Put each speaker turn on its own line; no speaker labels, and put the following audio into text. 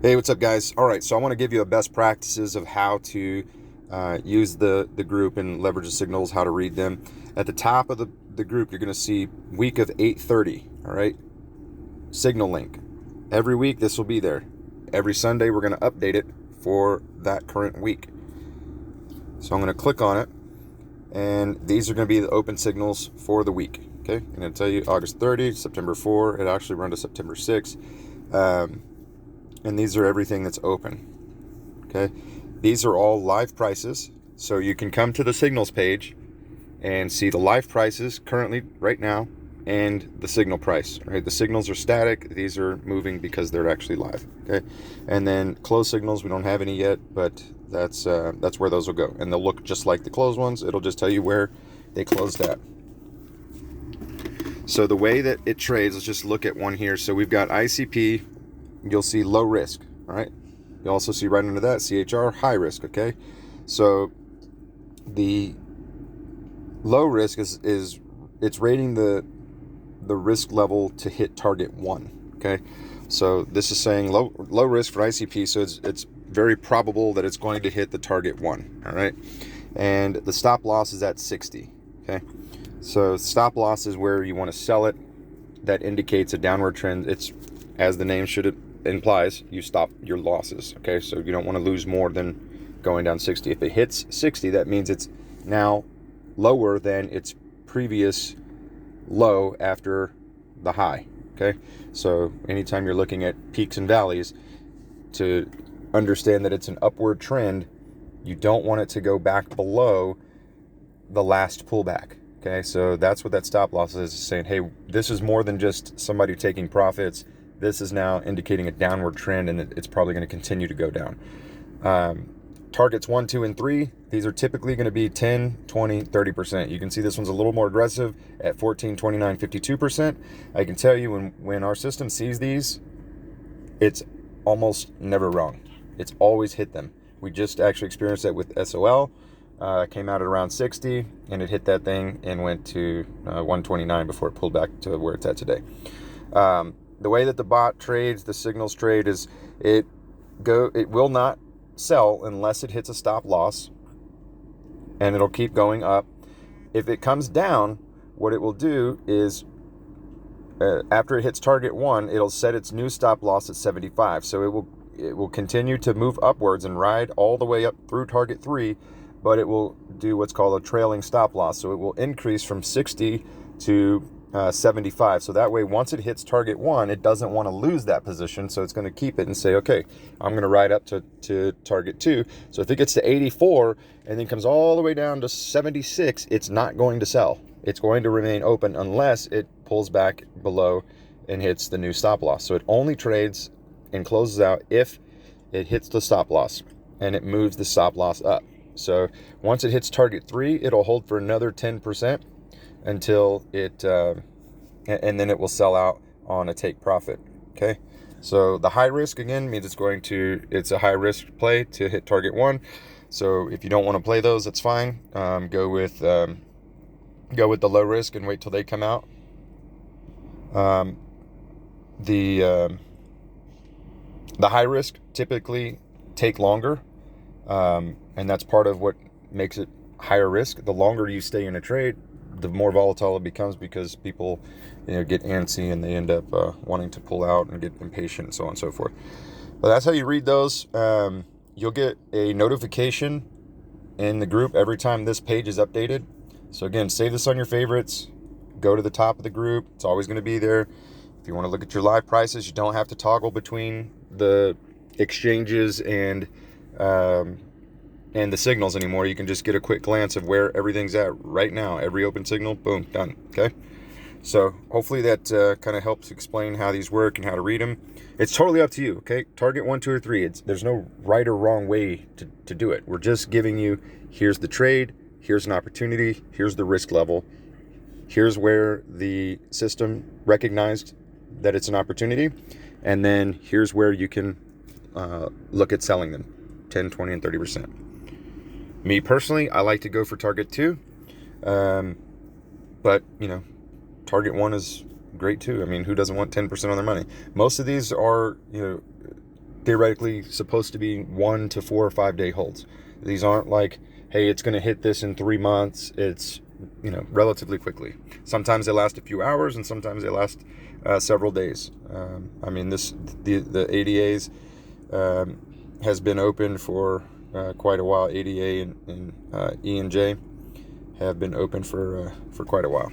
Hey, what's up, guys? All right, so I want to give you a best practices of how to use the group and leverage the signals, how to read them. At the top of the group, you're going to see week of 8:30. All right, signal link. Every week, this will be there. Every Sunday, we're going to update it for that current week. So I'm going to click on it, and these are going to be the open signals for the week. Okay, I'm going to tell you August 30, September 4. It actually run to September 6. And these are everything that's open. Okay, these are all live prices, so you can come to the signals page and see the live prices currently right now and the signal price. Right, the signals are static, these are moving because they're actually live. Okay, and then closed signals, we don't have any yet, but that's where those will go, and they'll look just like the closed ones. It'll just tell you where they closed at. So the way that it trades, let's just look at one here. So we've got ICP, you'll see low risk. All right, you also see right under that CHR, high risk. Okay, so the low risk is it's rating the risk level to hit target 1. Okay, so this is saying low risk for ICP, so it's very probable that it's going to hit the target 1. All right, and the stop loss is at 60. Okay, so stop loss is where you want to sell it. That indicates a downward trend. It's, as the name should implies, you stop your losses. Okay, so you don't want to lose more than going down 60. If it hits 60, that means it's now lower than its previous low after the high. Okay, so anytime you're looking at peaks and valleys, to understand that it's an upward trend, you don't want it to go back below the last pullback. Okay, so that's what that stop loss is saying. Hey, this is more than just somebody taking profits. This is now indicating a downward trend, and it's probably going to continue to go down. Targets 1, 2, and 3, these are typically going to be 10, 20, 30%. You can see this one's a little more aggressive at 14, 29, 52%. I can tell you when our system sees these, it's almost never wrong. It's always hit them. We just actually experienced that with SOL. Came out at around 60, and it hit that thing and went to 129 before it pulled back to where it's at today. The way that the bot trades, the signals trade, is it will not sell unless it hits a stop loss, and it'll keep going up. If it comes down, what it will do is after it hits target 1, it'll set its new stop loss at 75. So it will continue to move upwards and ride all the way up through target 3, but it will do what's called a trailing stop loss. So it will increase from 60 to 75. So that way, once it hits target 1, it doesn't want to lose that position. So it's going to keep it and say, okay, I'm going to ride up to target 2. So if it gets to 84 and then comes all the way down to 76, it's not going to sell. It's going to remain open unless it pulls back below and hits the new stop loss. So it only trades and closes out if it hits the stop loss and it moves the stop loss up. So once it hits target 3, it'll hold for another 10% until it, and then it will sell out on a take profit. Okay, so the high risk again means it's a high risk play to hit target 1. So if you don't want to play those, that's fine. Go with the low risk and wait till they come out. The high risk typically take longer. And that's part of what makes it higher risk. The longer you stay in a trade, the more volatile it becomes, because people, get antsy and they end up wanting to pull out and get impatient and so on and so forth. But that's how you read those. You'll get a notification in the group every time this page is updated. So again, save this on your favorites. Go to the top of the group. It's always going to be there. If you want to look at your live prices, you don't have to toggle between the exchanges and the signals anymore. You can just get a quick glance of where everything's at right now. Every open signal, boom, done. Okay, so hopefully that kind of helps explain how these work and how to read them. It's totally up to you. Okay, target 1, 2, or 3. There's no right or wrong way to do it. We're just giving you, here's the trade, here's an opportunity, here's the risk level, here's where the system recognized that it's an opportunity, and then here's where you can look at selling them 10, 20, and 30%. Me personally, I like to go for target 2, but target 1 is great too. I mean, who doesn't want 10% on their money? Most of these are theoretically supposed to be 1 to 4 or 5 day holds. These aren't like, hey, it's going to hit this in 3 months. It's, you know, relatively quickly. Sometimes they last a few hours, and sometimes they last several days. I mean, the ADAs has been open for quite a while. ADA and E and J have been open for quite a while.